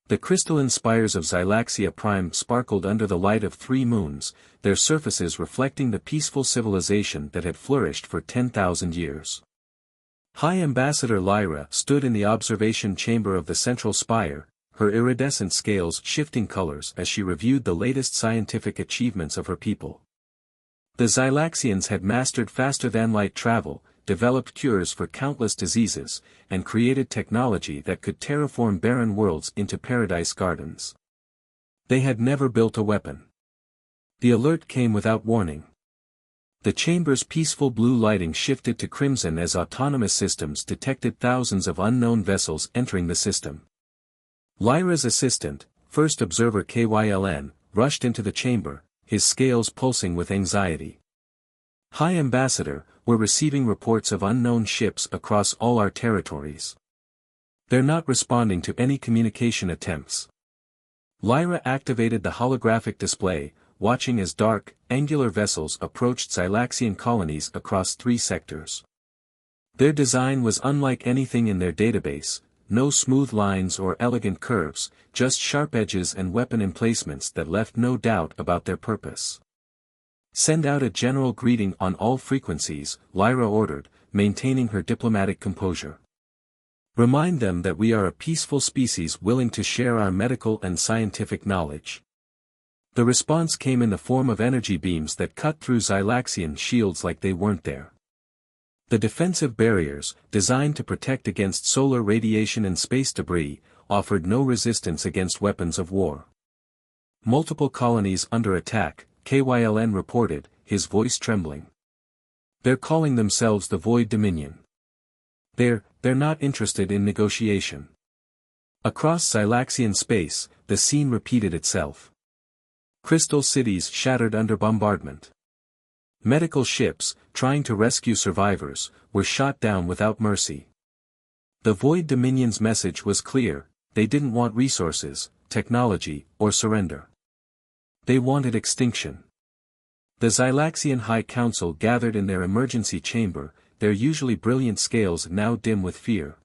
The crystalline spires of Xylaxia Prime sparkled under the light of 3 moons, their surfaces reflecting the peaceful civilization that had flourished for 10,000 years. High Ambassador Lyra stood in the observation chamber of the central spire, her iridescent scales shifting colors as she reviewed the latest scientific achievements of her people. The Xylaxians had mastered faster-than-light travel, developed cures for countless diseases, and created technology that could terraform barren worlds into paradise gardens. They had never built a weapon. The alert came without warning. The chamber's peaceful blue lighting shifted to crimson as autonomous systems detected thousands of unknown vessels entering the system. Lyra's assistant, First Observer Kyln, rushed into the chamber, his scales pulsing with anxiety. High Ambassador, we're receiving reports of unknown ships across all our territories. They're not responding to any communication attempts. Lyra activated the holographic display, watching as dark, angular vessels approached Xylaxian colonies across 3 sectors. Their design was unlike anything in their database, no smooth lines or elegant curves, just sharp edges and weapon emplacements that left no doubt about their purpose. Send out a general greeting on all frequencies, Lyra ordered, maintaining her diplomatic composure. Remind them that we are a peaceful species willing to share our medical and scientific knowledge. The response came in the form of energy beams that cut through Xylaxian shields like they weren't there. The defensive barriers, designed to protect against solar radiation and space debris, offered no resistance against weapons of war. Multiple colonies under attack, Kyln reported, his voice trembling. They're calling themselves the Void Dominion. They're not interested in negotiation. Across Xylaxian space, the scene repeated itself. Crystal cities shattered under bombardment. Medical ships, trying to rescue survivors, were shot down without mercy. The Void Dominion's message was clear: they didn't want resources, technology, or surrender. They wanted extinction. The Xylaxian High Council gathered in their emergency chamber, their usually brilliant scales now dim with fear.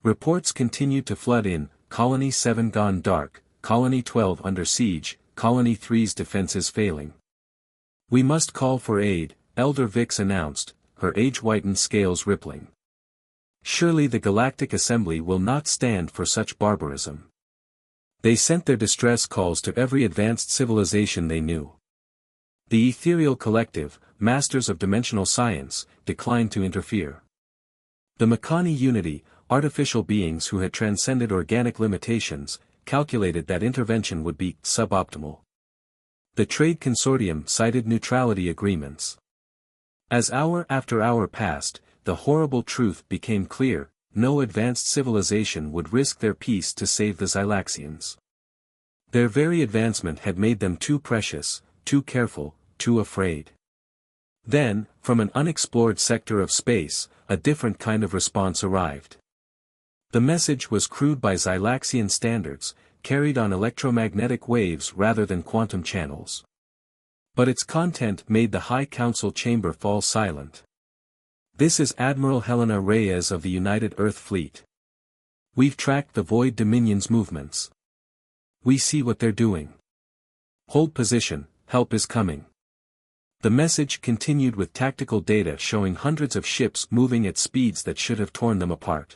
Reports continued to flood in: Colony 7 gone dark, Colony 12 under siege, Colony 3's defenses failing. We must call for aid, Elder Vix announced, her age-whitened scales rippling. Surely the Galactic Assembly will not stand for such barbarism. They sent their distress calls to every advanced civilization they knew. The ethereal collective, masters of dimensional science, declined to interfere. The Makani Unity, artificial beings who had transcended organic limitations, calculated that intervention would be suboptimal. The Trade Consortium cited neutrality agreements. As hour after hour passed, the horrible truth became clear: no advanced civilization would risk their peace to save the Xylaxians. Their very advancement had made them too precious, too careful, too afraid. Then, from an unexplored sector of space, a different kind of response arrived. The message was crude by Xylaxian standards, carried on electromagnetic waves rather than quantum channels. But its content made the High Council chamber fall silent. This is Admiral Helena Reyes of the United Earth Fleet. We've tracked the Void Dominion's movements. We see what they're doing. Hold position, help is coming. The message continued with tactical data showing hundreds of ships moving at speeds that should have torn them apart.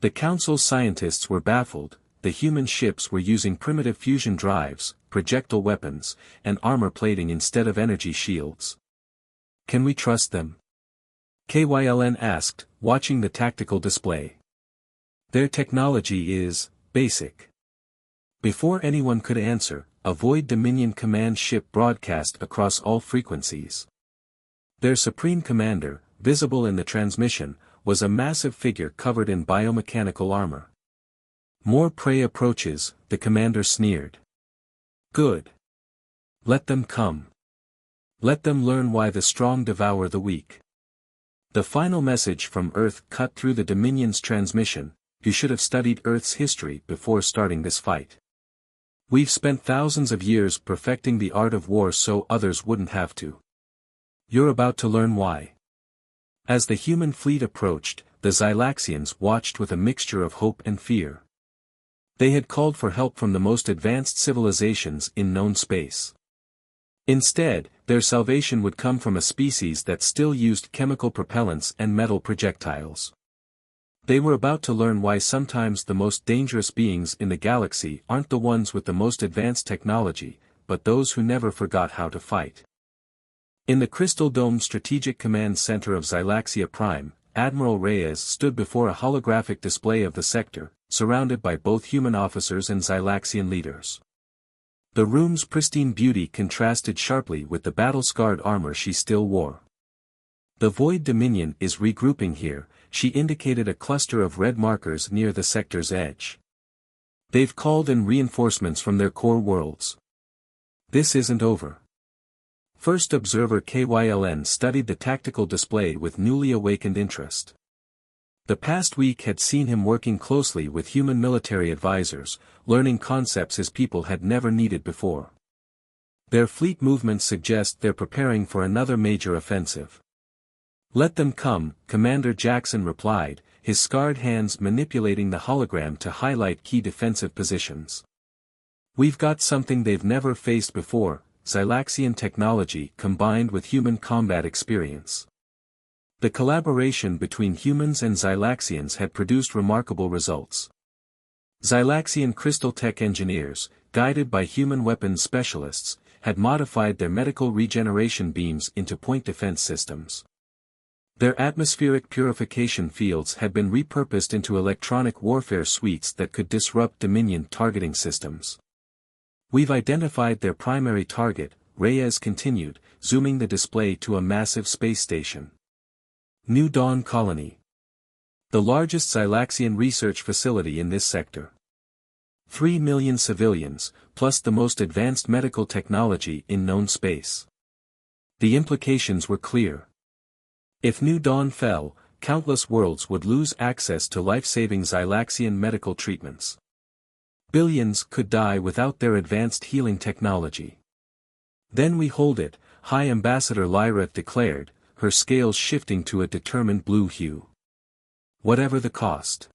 The Council's scientists were baffled: the human ships were using primitive fusion drives, projectile weapons, and armor plating instead of energy shields. Can we trust them? Kyln asked, watching the tactical display. Their technology is basic. Before anyone could answer, a Void Dominion command ship broadcast across all frequencies. Their supreme commander, visible in the transmission, was a massive figure covered in biomechanical armor. More prey approaches, the commander sneered. Good. Let them come. Let them learn why the strong devour the weak. The final message from Earth cut through the Dominion's transmission: you should have studied Earth's history before starting this fight. We've spent thousands of years perfecting the art of war so others wouldn't have to. You're about to learn why. As the human fleet approached, the Xylaxians watched with a mixture of hope and fear. They had called for help from the most advanced civilizations in known space. Instead, their salvation would come from a species that still used chemical propellants and metal projectiles. They were about to learn why sometimes the most dangerous beings in the galaxy aren't the ones with the most advanced technology, but those who never forgot how to fight. In the Crystal Dome Strategic Command Center of Xylaxia Prime, Admiral Reyes stood before a holographic display of the sector, surrounded by both human officers and Xylaxian leaders. The room's pristine beauty contrasted sharply with the battle-scarred armor she still wore. "The Void Dominion is regrouping here," she indicated a cluster of red markers near the sector's edge. "They've called in reinforcements from their core worlds. This isn't over." First Observer KYLN studied the tactical display with newly awakened interest. The past week had seen him working closely with human military advisors, learning concepts his people had never needed before. Their fleet movements suggest they're preparing for another major offensive. "Let them come," Commander Jackson replied, his scarred hands manipulating the hologram to highlight key defensive positions. "We've got something they've never faced before, Xylaxian technology combined with human combat experience." The collaboration between humans and Xylaxians had produced remarkable results. Xylaxian crystal tech engineers, guided by human weapons specialists, had modified their medical regeneration beams into point defense systems. Their atmospheric purification fields had been repurposed into electronic warfare suites that could disrupt Dominion targeting systems. "We've identified their primary target," Reyes continued, zooming the display to a massive space station. New Dawn Colony. The largest Xylaxian research facility in this sector. 3 million civilians, plus the most advanced medical technology in known space. The implications were clear. If New Dawn fell, countless worlds would lose access to life-saving Xylaxian medical treatments. Billions could die without their advanced healing technology. "Then we hold it," High Ambassador Lyreth declared, her scales shifting to a determined blue hue. Whatever the cost.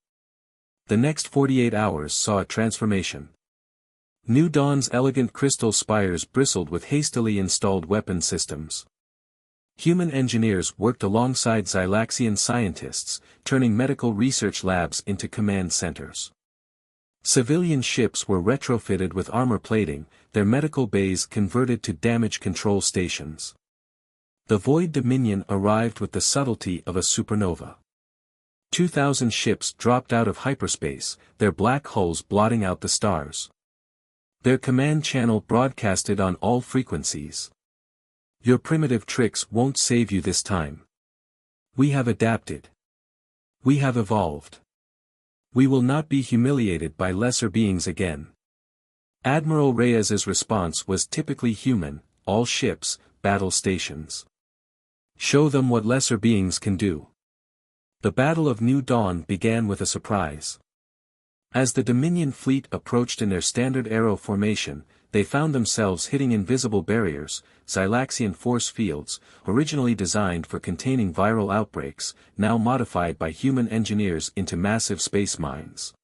The next 48 hours saw a transformation. New Dawn's elegant crystal spires bristled with hastily installed weapon systems. Human engineers worked alongside Xylaxian scientists, turning medical research labs into command centers. Civilian ships were retrofitted with armor plating, their medical bays converted to damage control stations. The Void Dominion arrived with the subtlety of a supernova. 2,000 ships dropped out of hyperspace, their black hulls blotting out the stars. Their command channel broadcasted on all frequencies. "Your primitive tricks won't save you this time. We have adapted. We have evolved. We will not be humiliated by lesser beings again." Admiral Reyes's response was typically human: "All ships, battle stations. Show them what lesser beings can do." The Battle of New Dawn began with a surprise. As the Dominion fleet approached in their standard arrow formation, they found themselves hitting invisible barriers, Xylaxian force fields, originally designed for containing viral outbreaks, now modified by human engineers into massive space mines.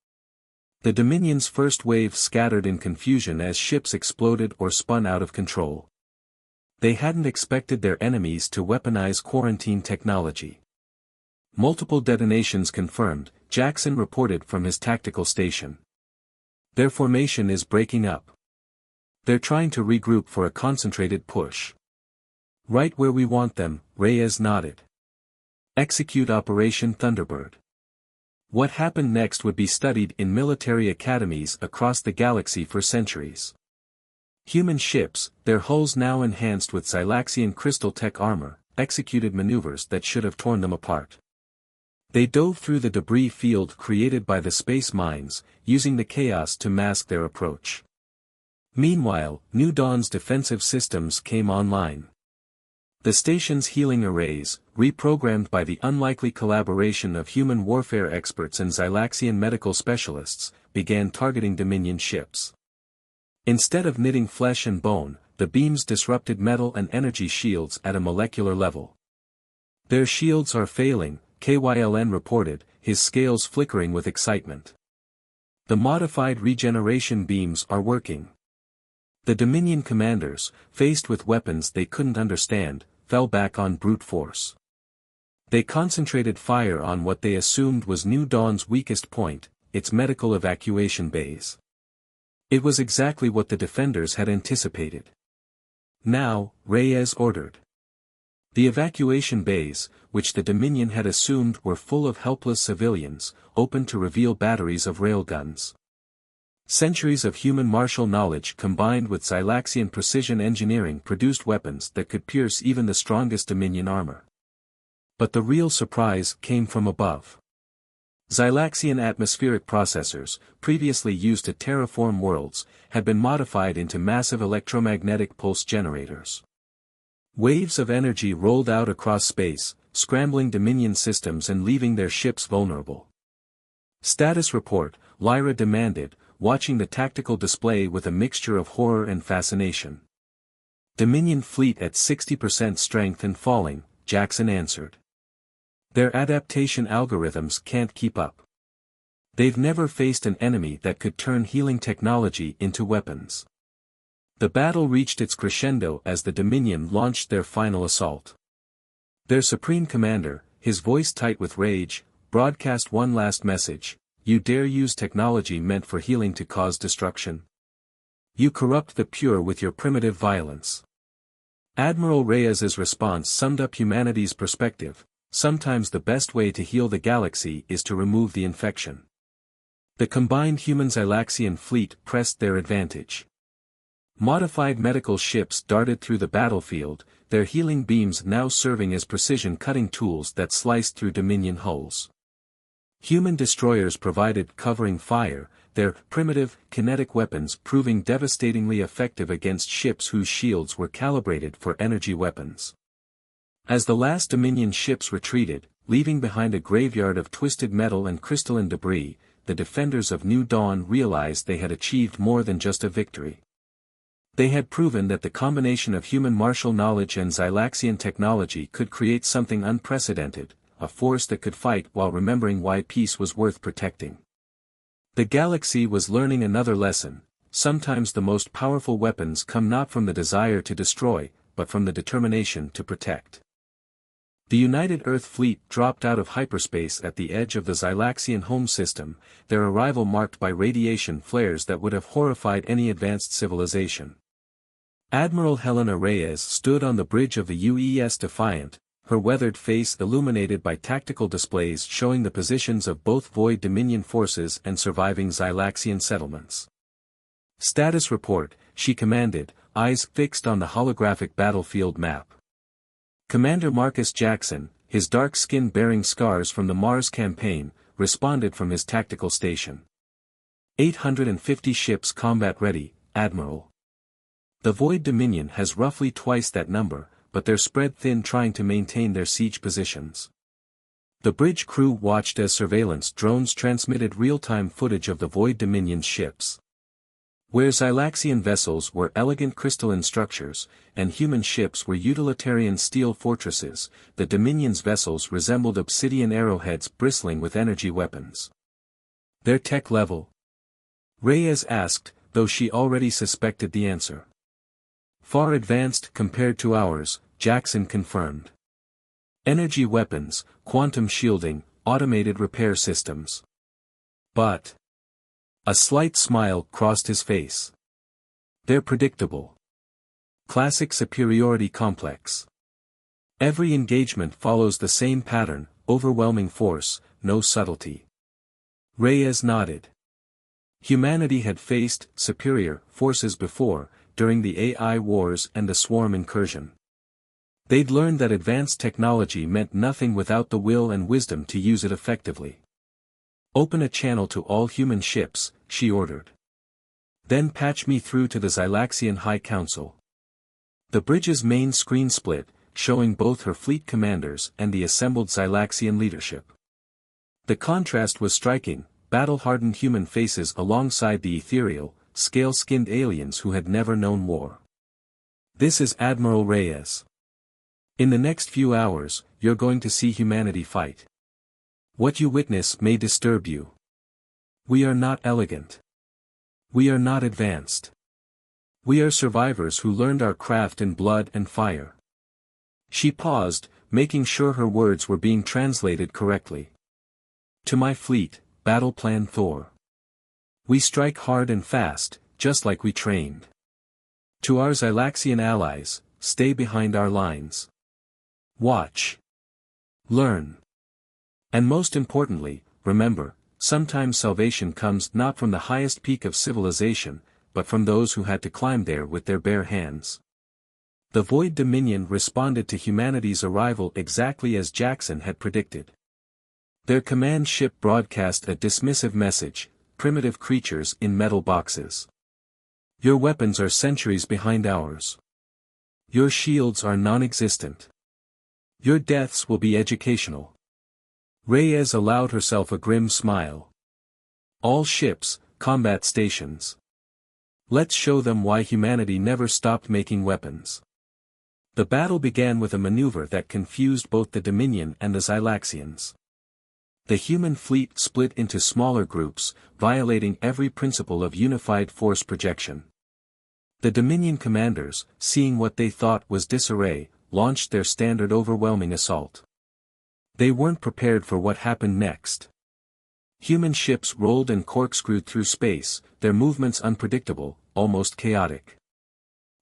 The Dominion's first wave scattered in confusion as ships exploded or spun out of control. They hadn't expected their enemies to weaponize quarantine technology. "Multiple detonations confirmed," Jackson reported from his tactical station. "Their formation is breaking up. They're trying to regroup for a concentrated push." "Right where we want them," Reyes nodded. "Execute Operation Thunderbird." What happened next would be studied in military academies across the galaxy for centuries. Human ships, their hulls now enhanced with Xylaxian crystal tech armor, executed maneuvers that should have torn them apart. They dove through the debris field created by the space mines, using the chaos to mask their approach. Meanwhile, New Dawn's defensive systems came online. The station's healing arrays, reprogrammed by the unlikely collaboration of human warfare experts and Xylaxian medical specialists, began targeting Dominion ships. Instead of knitting flesh and bone, the beams disrupted metal and energy shields at a molecular level. "Their shields are failing," KYLN reported, his scales flickering with excitement. The modified regeneration beams are working. The Dominion commanders, faced with weapons they couldn't understand, fell back on brute force. They concentrated fire on what they assumed was New Dawn's weakest point, its medical evacuation bays. It was exactly what the defenders had anticipated. Now, Reyes ordered. The evacuation bays, which the Dominion had assumed were full of helpless civilians, opened to reveal batteries of railguns. Centuries of human martial knowledge combined with Xylaxian precision engineering produced weapons that could pierce even the strongest Dominion armor. But the real surprise came from above. Xylaxian atmospheric processors, previously used to terraform worlds, had been modified into massive electromagnetic pulse generators. Waves of energy rolled out across space, scrambling Dominion systems and leaving their ships vulnerable. Status report, Lyra demanded, watching the tactical display with a mixture of horror and fascination. Dominion fleet at 60% strength and falling, Jackson answered. Their adaptation algorithms can't keep up. They've never faced an enemy that could turn healing technology into weapons. The battle reached its crescendo as the Dominion launched their final assault. Their supreme commander, his voice tight with rage, broadcast one last message: "You dare use technology meant for healing to cause destruction? You corrupt the pure with your primitive violence." Admiral Reyes's response summed up humanity's perspective: sometimes the best way to heal the galaxy is to remove the infection. The combined human Xylaxian fleet pressed their advantage. Modified medical ships darted through the battlefield, their healing beams now serving as precision cutting tools that sliced through Dominion hulls. Human destroyers provided covering fire, their primitive, kinetic weapons proving devastatingly effective against ships whose shields were calibrated for energy weapons. As the last Dominion ships retreated, leaving behind a graveyard of twisted metal and crystalline debris, the defenders of New Dawn realized they had achieved more than just a victory. They had proven that the combination of human martial knowledge and Xylaxian technology could create something unprecedented, a force that could fight while remembering why peace was worth protecting. The galaxy was learning another lesson: sometimes the most powerful weapons come not from the desire to destroy, but from the determination to protect. The United Earth Fleet dropped out of hyperspace at the edge of the Xylaxian home system, their arrival marked by radiation flares that would have horrified any advanced civilization. Admiral Helena Reyes stood on the bridge of the UES Defiant, her weathered face illuminated by tactical displays showing the positions of both Void Dominion forces and surviving Xylaxian settlements. Status report, she commanded, eyes fixed on the holographic battlefield map. Commander Marcus Jackson, his dark skin bearing scars from the Mars campaign, responded from his tactical station. 850 ships combat ready, Admiral. The Void Dominion has roughly twice that number, but they're spread thin trying to maintain their siege positions. The bridge crew watched as surveillance drones transmitted real-time footage of the Void Dominion's ships. Where Xylaxian vessels were elegant crystalline structures, and human ships were utilitarian steel fortresses, the Dominion's vessels resembled obsidian arrowheads bristling with energy weapons. Their tech level? Reyes asked, though she already suspected the answer. Far advanced compared to ours, Jackson confirmed. Energy weapons, quantum shielding, automated repair systems. But a slight smile crossed his face. They're predictable. Classic superiority complex. Every engagement follows the same pattern: overwhelming force, no subtlety. Reyes nodded. Humanity had faced superior forces before, during the AI wars and the swarm incursion. They'd learned that advanced technology meant nothing without the will and wisdom to use it effectively. Open a channel to all human ships, she ordered. Then patch me through to the Xylaxian High Council. The bridge's main screen split, showing both her fleet commanders and the assembled Xylaxian leadership. The contrast was striking: battle-hardened human faces alongside the ethereal, scale-skinned aliens who had never known war. This is Admiral Reyes. In the next few hours, you're going to see humanity fight. What you witness may disturb you. We are not elegant. We are not advanced. We are survivors who learned our craft in blood and fire. She paused, making sure her words were being translated correctly. To my fleet, battle plan Thor. We strike hard and fast, just like we trained. To our Xylaxian allies, stay behind our lines. Watch. Learn. And most importantly, remember, sometimes salvation comes not from the highest peak of civilization, but from those who had to climb there with their bare hands. The Void Dominion responded to humanity's arrival exactly as Jackson had predicted. Their command ship broadcast a dismissive message: primitive creatures in metal boxes. Your weapons are centuries behind ours. Your shields are non-existent. Your deaths will be educational. Reyes allowed herself a grim smile. All ships, combat stations. Let's show them why humanity never stopped making weapons. The battle began with a maneuver that confused both the Dominion and the Xylaxians. The human fleet split into smaller groups, violating every principle of unified force projection. The Dominion commanders, seeing what they thought was disarray, launched their standard overwhelming assault. They weren't prepared for what happened next. Human ships rolled and corkscrewed through space, their movements unpredictable, almost chaotic.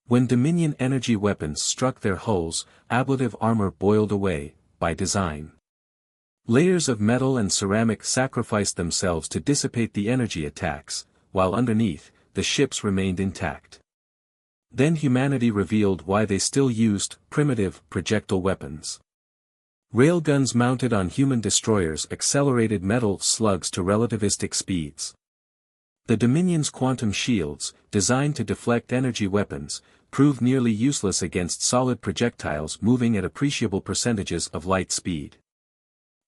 When Dominion energy weapons struck their hulls, ablative armor boiled away, by design. Layers of metal and ceramic sacrificed themselves to dissipate the energy attacks, while underneath, the ships remained intact. Then humanity revealed why they still used primitive projectile weapons. Railguns mounted on human destroyers accelerated metal slugs to relativistic speeds. The Dominion's quantum shields, designed to deflect energy weapons, proved nearly useless against solid projectiles moving at appreciable percentages of light speed.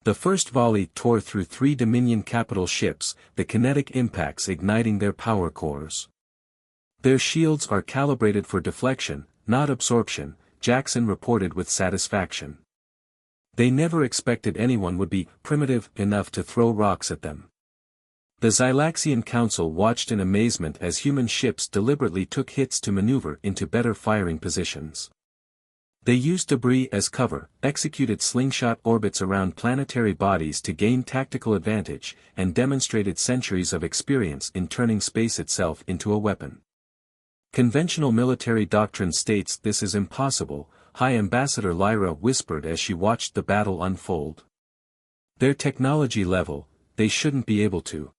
The first volley tore through 3 Dominion capital ships, the kinetic impacts igniting their power cores. Their shields are calibrated for deflection, not absorption, Jackson reported with satisfaction. They never expected anyone would be primitive enough to throw rocks at them. The Xylaxian Council watched in amazement as human ships deliberately took hits to maneuver into better firing positions. They used debris as cover, executed slingshot orbits around planetary bodies to gain tactical advantage, and demonstrated centuries of experience in turning space itself into a weapon. Conventional military doctrine states this is impossible, High Ambassador Lyra whispered as she watched the battle unfold. Their technology level, they shouldn't be able to.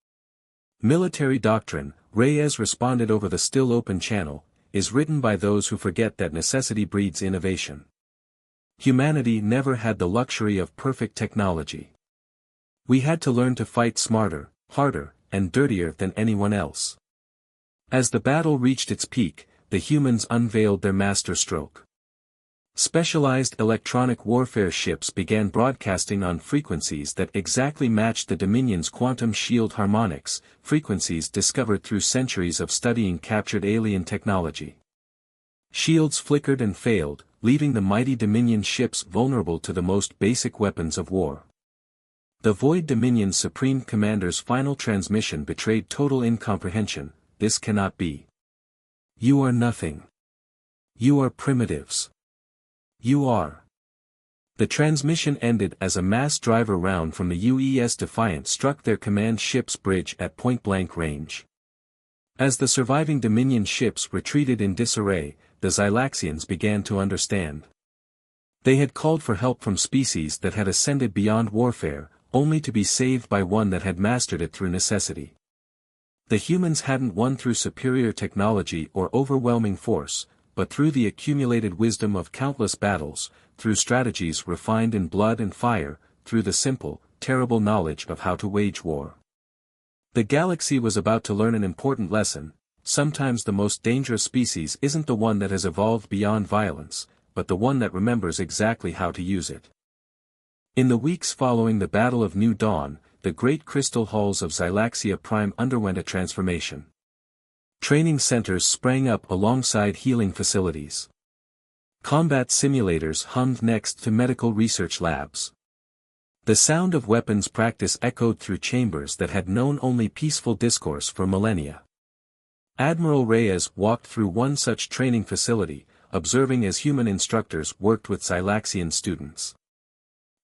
Military doctrine, Reyes responded over the still open channel, is written by those who forget that necessity breeds innovation. Humanity never had the luxury of perfect technology. We had to learn to fight smarter, harder, and dirtier than anyone else. As the battle reached its peak, the humans unveiled their masterstroke. Specialized electronic warfare ships began broadcasting on frequencies that exactly matched the Dominion's quantum shield harmonics, frequencies discovered through centuries of studying captured alien technology. Shields flickered and failed, leaving the mighty Dominion ships vulnerable to the most basic weapons of war. The Void Dominion's Supreme Commander's final transmission betrayed total incomprehension: this cannot be. You are nothing. You are primitives. You are. The transmission ended as a mass driver round from the UES Defiant struck their command ship's bridge at point-blank range. As the surviving Dominion ships retreated in disarray, the Xylaxians began to understand. They had called for help from species that had ascended beyond warfare, only to be saved by one that had mastered it through necessity. The humans hadn't won through superior technology or overwhelming force, but through the accumulated wisdom of countless battles, through strategies refined in blood and fire, through the simple, terrible knowledge of how to wage war. The galaxy was about to learn an important lesson: sometimes the most dangerous species isn't the one that has evolved beyond violence, but the one that remembers exactly how to use it. In the weeks following the Battle of New Dawn, the great crystal halls of Xylaxia Prime underwent a transformation. Training centers sprang up alongside healing facilities. Combat simulators hummed next to medical research labs. The sound of weapons practice echoed through chambers that had known only peaceful discourse for millennia. Admiral Reyes walked through one such training facility, observing as human instructors worked with Xylaxian students.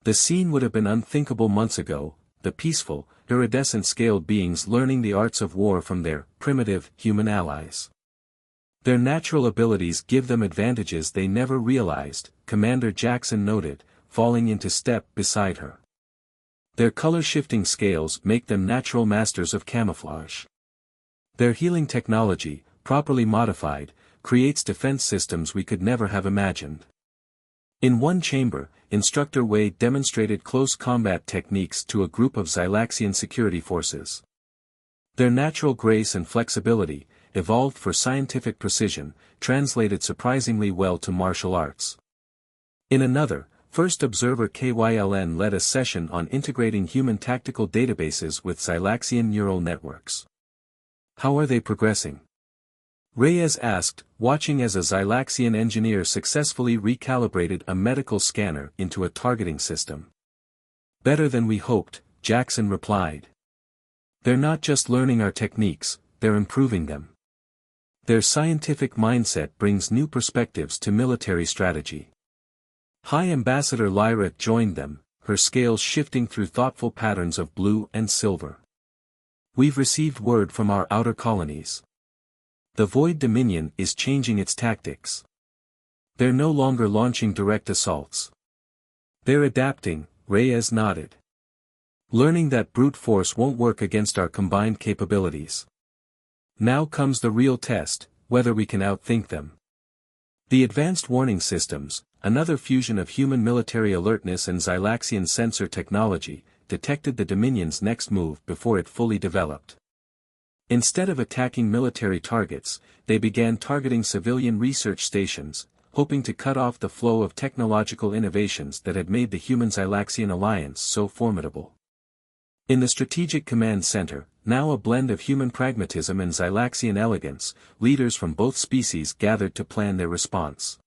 The scene would have been unthinkable months ago, the peaceful, iridescent-scaled beings learning the arts of war from their primitive human allies. Their natural abilities give them advantages they never realized, Commander Jackson noted, falling into step beside her. Their color-shifting scales make them natural masters of camouflage. Their healing technology, properly modified, creates defense systems we could never have imagined. In one chamber, Instructor Wei demonstrated close combat techniques to a group of Xylaxian security forces. Their natural grace and flexibility, evolved for scientific precision, translated surprisingly well to martial arts. In another, First Observer KYLN led a session on integrating human tactical databases with Xylaxian neural networks. How are they progressing? Reyes asked, watching as a Xylaxian engineer successfully recalibrated a medical scanner into a targeting system. Better than we hoped, Jackson replied. They're not just learning our techniques, they're improving them. Their scientific mindset brings new perspectives to military strategy. High Ambassador Lyra joined them, her scales shifting through thoughtful patterns of blue and silver. We've received word from our outer colonies. The Void Dominion is changing its tactics. They're no longer launching direct assaults. They're adapting, Reyes nodded. Learning that brute force won't work against our combined capabilities. Now comes the real test, whether we can outthink them. The Advanced Warning Systems, another fusion of human military alertness and Xylaxian sensor technology, detected the Dominion's next move before it fully developed. Instead of attacking military targets, they began targeting civilian research stations, hoping to cut off the flow of technological innovations that had made the Human-Xylaxian alliance so formidable. In the Strategic Command Center, now a blend of human pragmatism and Xylaxian elegance, leaders from both species gathered to plan their response.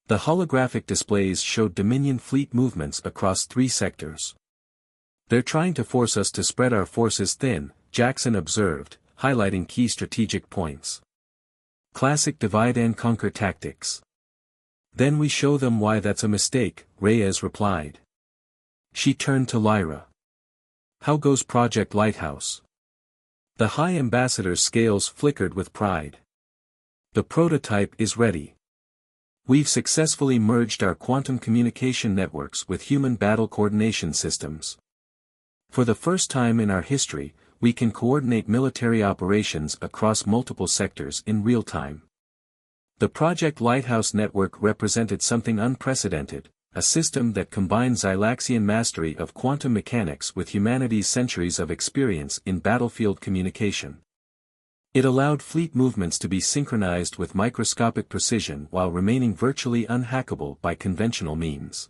The holographic displays showed Dominion fleet movements across 3 sectors. They're trying to force us to spread our forces thin, Jackson observed, highlighting key strategic points. Classic divide-and-conquer tactics. Then we show them why that's a mistake, Reyes replied. She turned to Lyra. How goes Project Lighthouse? The High Ambassador's scales flickered with pride. The prototype is ready. We've successfully merged our quantum communication networks with human battle coordination systems. For the first time in our history, we can coordinate military operations across multiple sectors in real time. The Project Lighthouse network represented something unprecedented, a system that combined Xylaxian mastery of quantum mechanics with humanity's centuries of experience in battlefield communication. It allowed fleet movements to be synchronized with microscopic precision while remaining virtually unhackable by conventional means.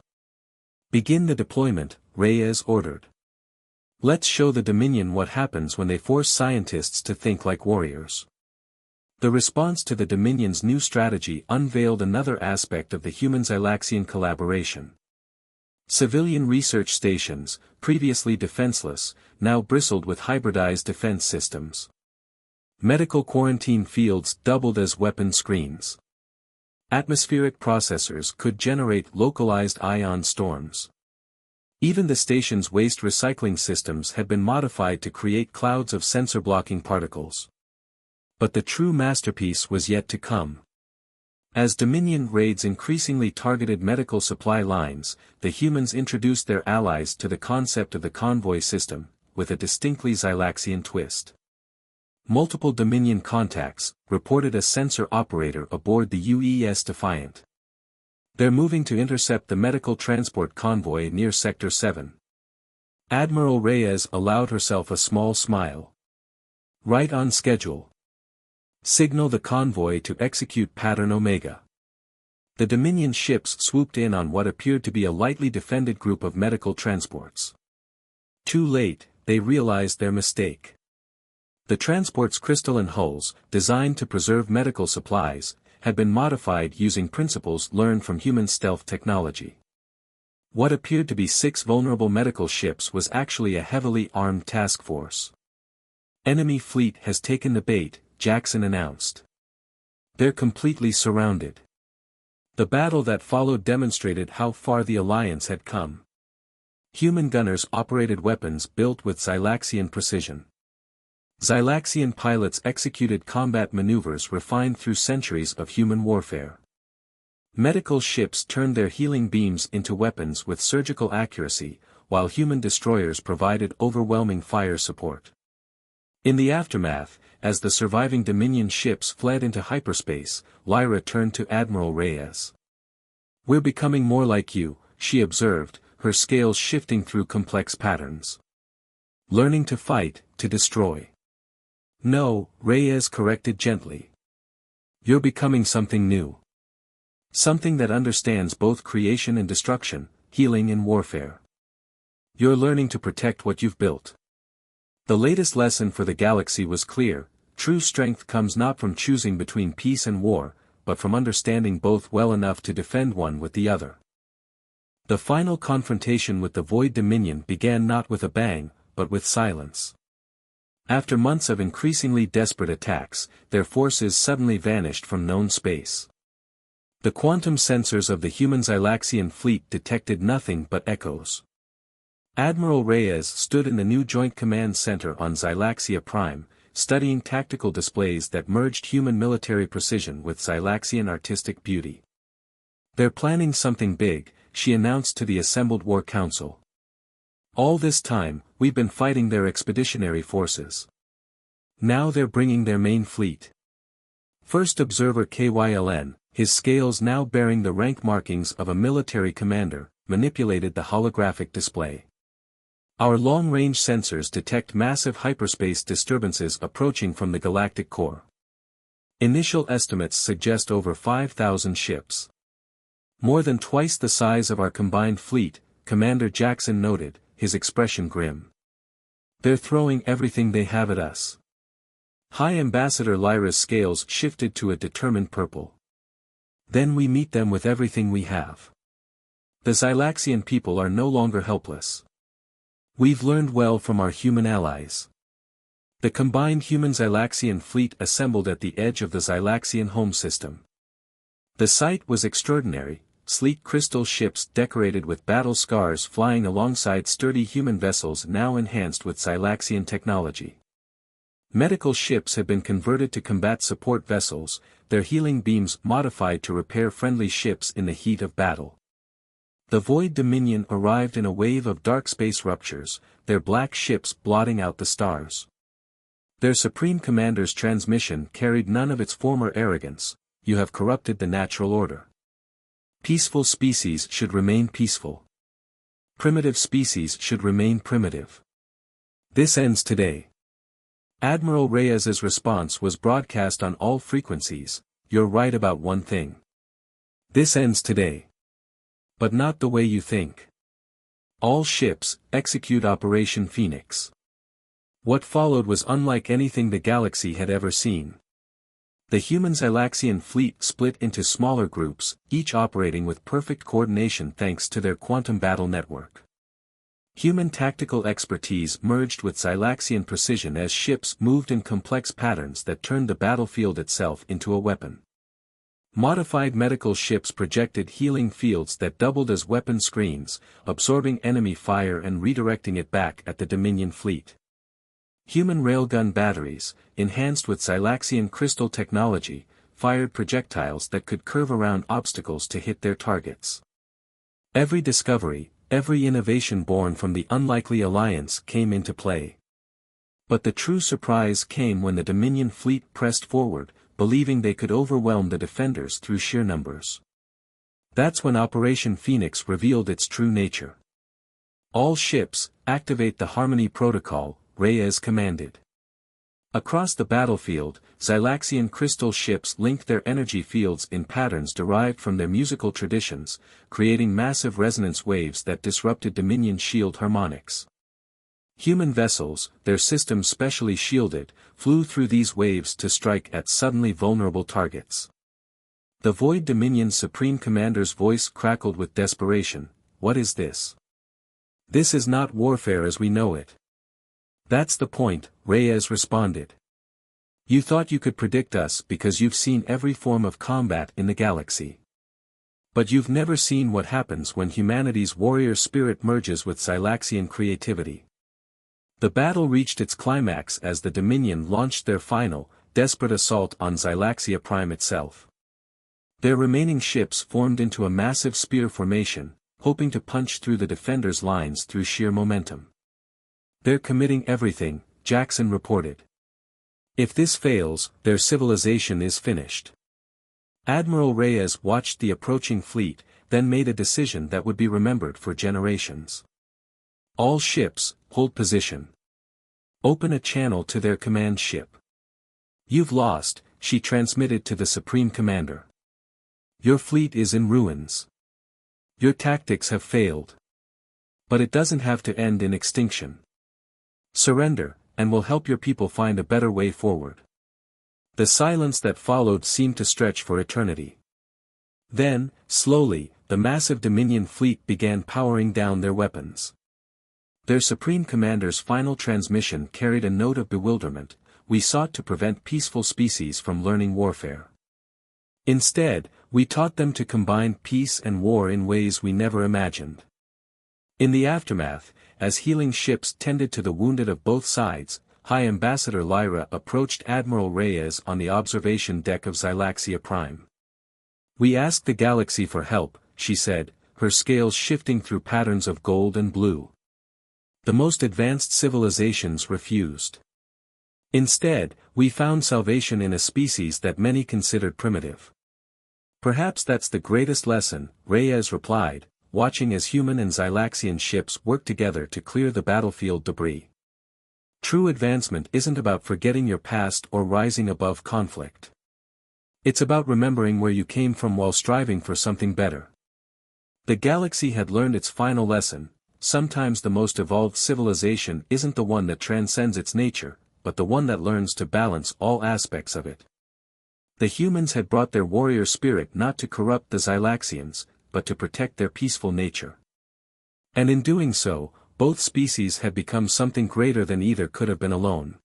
Begin the deployment, Reyes ordered. Let's show the Dominion what happens when they force scientists to think like warriors. The response to the Dominion's new strategy unveiled another aspect of the human-Xylaxian collaboration. Civilian research stations, previously defenseless, now bristled with hybridized defense systems. Medical quarantine fields doubled as weapon screens. Atmospheric processors could generate localized ion storms. Even the station's waste recycling systems had been modified to create clouds of sensor-blocking particles. But the true masterpiece was yet to come. As Dominion raids increasingly targeted medical supply lines, the humans introduced their allies to the concept of the convoy system, with a distinctly Xylaxian twist. Multiple Dominion contacts reported a sensor operator aboard the UES Defiant. They're moving to intercept the medical transport convoy near Sector 7. Admiral Reyes allowed herself a small smile. Right on schedule. Signal the convoy to execute Pattern Omega. The Dominion ships swooped in on what appeared to be a lightly defended group of medical transports. Too late, they realized their mistake. The transport's crystalline hulls, designed to preserve medical supplies, had been modified using principles learned from human stealth technology. What appeared to be 6 vulnerable medical ships was actually a heavily armed task force. "Enemy fleet has taken the bait," Jackson announced. "They're completely surrounded." The battle that followed demonstrated how far the Alliance had come. Human gunners operated weapons built with Xylaxian precision. Xylaxian pilots executed combat maneuvers refined through centuries of human warfare. Medical ships turned their healing beams into weapons with surgical accuracy, while human destroyers provided overwhelming fire support. In the aftermath, as the surviving Dominion ships fled into hyperspace, Lyra turned to Admiral Reyes. "We're becoming more like you," she observed, her scales shifting through complex patterns. "Learning to fight, to destroy." "No," Reyes corrected gently. "You're becoming something new. Something that understands both creation and destruction, healing and warfare. You're learning to protect what you've built." The latest lesson for the galaxy was clear: true strength comes not from choosing between peace and war, but from understanding both well enough to defend one with the other. The final confrontation with the Void Dominion began not with a bang, but with silence. After months of increasingly desperate attacks, their forces suddenly vanished from known space. The quantum sensors of the human Xylaxian fleet detected nothing but echoes. Admiral Reyes stood in the new Joint Command Center on Xylaxia Prime, studying tactical displays that merged human military precision with Xylaxian artistic beauty. "They're planning something big," she announced to the assembled War Council. "All this time, we've been fighting their expeditionary forces. Now they're bringing their main fleet." First Observer KYLN, his scales now bearing the rank markings of a military commander, manipulated the holographic display. "Our long-range sensors detect massive hyperspace disturbances approaching from the galactic core. Initial estimates suggest over 5,000 ships. More than twice the size of our combined fleet," Commander Jackson noted, his expression grim. "They're throwing everything they have at us." High Ambassador Lyra's scales shifted to a determined purple. "Then we meet them with everything we have. The Xylaxian people are no longer helpless. We've learned well from our human allies." The combined human Xylaxian fleet assembled at the edge of the Xylaxian home system. The sight was extraordinary: sleek crystal ships decorated with battle scars flying alongside sturdy human vessels now enhanced with Xylaxian technology. Medical ships had been converted to combat support vessels, their healing beams modified to repair friendly ships in the heat of battle. The Void Dominion arrived in a wave of dark space ruptures, their black ships blotting out the stars. Their Supreme Commander's transmission carried none of its former arrogance: "You have corrupted the natural order. Peaceful species should remain peaceful. Primitive species should remain primitive. This ends today." Admiral Reyes's response was broadcast on all frequencies: "You're right about one thing. This ends today. But not the way you think. All ships, execute Operation Phoenix." What followed was unlike anything the galaxy had ever seen. The human Xylaxian fleet split into smaller groups, each operating with perfect coordination thanks to their quantum battle network. Human tactical expertise merged with Xylaxian precision as ships moved in complex patterns that turned the battlefield itself into a weapon. Modified medical ships projected healing fields that doubled as weapon screens, absorbing enemy fire and redirecting it back at the Dominion fleet. Human railgun batteries, enhanced with Xylaxian crystal technology, fired projectiles that could curve around obstacles to hit their targets. Every discovery, every innovation born from the unlikely alliance came into play. But the true surprise came when the Dominion fleet pressed forward, believing they could overwhelm the defenders through sheer numbers. That's when Operation Phoenix revealed its true nature. "All ships, activate the Harmony Protocol," Reyes commanded. Across the battlefield, Xylaxian crystal ships linked their energy fields in patterns derived from their musical traditions, creating massive resonance waves that disrupted Dominion shield harmonics. Human vessels, their systems specially shielded, flew through these waves to strike at suddenly vulnerable targets. The Void Dominion's Supreme Commander's voice crackled with desperation: what is this? This is not warfare as we know it. That's the point, Reyes responded. You thought you could predict us because you've seen every form of combat in the galaxy. But you've never seen what happens when humanity's warrior spirit merges with Xylaxian creativity. The battle reached its climax as the Dominion launched their final, desperate assault on Xylaxia Prime itself. Their remaining ships formed into a massive spear formation, hoping to punch through the defenders' lines through sheer momentum. They're committing everything, Jackson reported. If this fails, their civilization is finished. Admiral Reyes watched the approaching fleet, then made a decision that would be remembered for generations. All ships, hold position. Open a channel to their command ship. You've lost, she transmitted to the Supreme Commander. Your fleet is in ruins. Your tactics have failed. But it doesn't have to end in extinction. Surrender, and we'll help your people find a better way forward. The silence that followed seemed to stretch for eternity. Then, slowly, the massive Dominion fleet began powering down their weapons. Their Supreme Commander's final transmission carried a note of bewilderment. We sought to prevent peaceful species from learning warfare. Instead, we taught them to combine peace and war in ways we never imagined. In the aftermath, as healing ships tended to the wounded of both sides, High Ambassador Lyra approached Admiral Reyes on the observation deck of Xylaxia Prime. We asked the galaxy for help, she said, her scales shifting through patterns of gold and blue. The most advanced civilizations refused. Instead, we found salvation in a species that many considered primitive. Perhaps that's the greatest lesson, Reyes replied, watching as human and Xylaxian ships worked together to clear the battlefield debris. True advancement isn't about forgetting your past or rising above conflict. It's about remembering where you came from while striving for something better. The galaxy had learned its final lesson. Sometimes the most evolved civilization isn't the one that transcends its nature, but the one that learns to balance all aspects of it. The humans had brought their warrior spirit not to corrupt the Xylaxians, but to protect their peaceful nature. And in doing so, both species had become something greater than either could have been alone.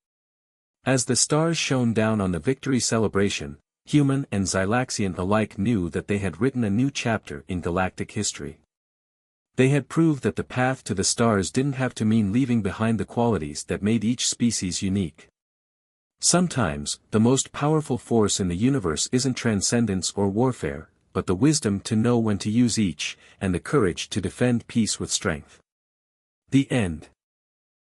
As the stars shone down on the victory celebration, human and Xylaxian alike knew that they had written a new chapter in galactic history. They had proved that the path to the stars didn't have to mean leaving behind the qualities that made each species unique. Sometimes, the most powerful force in the universe isn't transcendence or warfare, but the wisdom to know when to use each, and the courage to defend peace with strength. The end.